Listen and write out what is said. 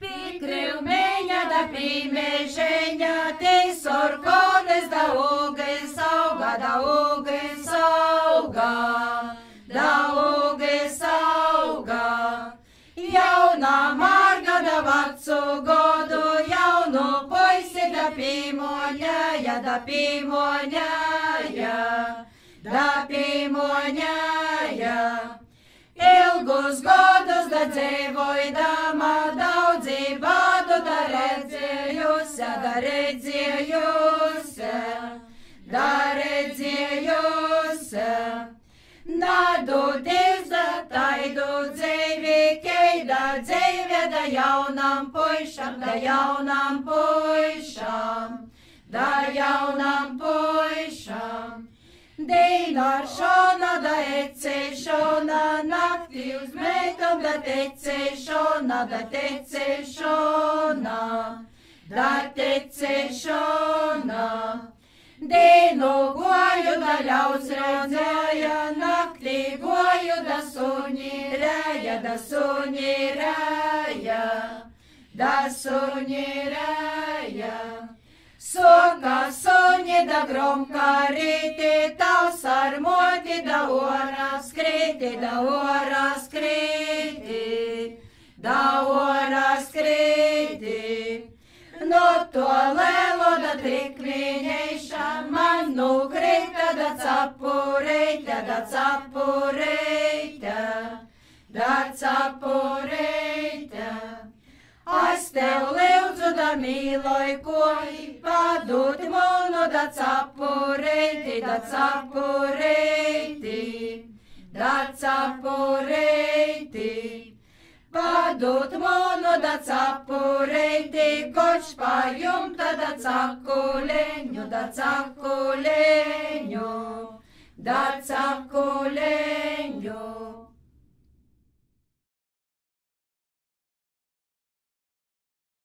Pikrivmeņa da pīmēžeņa, tei sorkones da uges auga, da uges auga, da uges auga. Jauna marga da vacu godu, jaunu poisi da pīmoņaja, da pīmoņaja, da pīmoņaja. Ilgus godus da dzīvojdama, daudzi bādu da redzējusi, da redzējusi, da redzējusi. Nādu Dievs da taidu dzīvi, keida dzīve da jaunam puišam, da jaunam puišam, da jaunam puišam. Dīnāršana da ecēšana, naktī uz meitom da tecēšana, da tecēšana, da tecēšana. Dīnu goju da ļauds redzēja, naktī goju da suņi rēja, da suņi rēja, da suņi rēja. Soka suņi da gromka rīti, tavs ar moti da orā skrīti, da orā skrīti, da orā skrīti. No to lēlo da trikviņeiša, man nukrita da capureita, da capureita, da capureita. Es tev lūdzu da mīloj koji, padūti monu da capureiti, da capureiti, da capureiti. Padūt monu da capureiti, koč pa jumta da cakuleņu, da cakuleņu, da cakuleņu.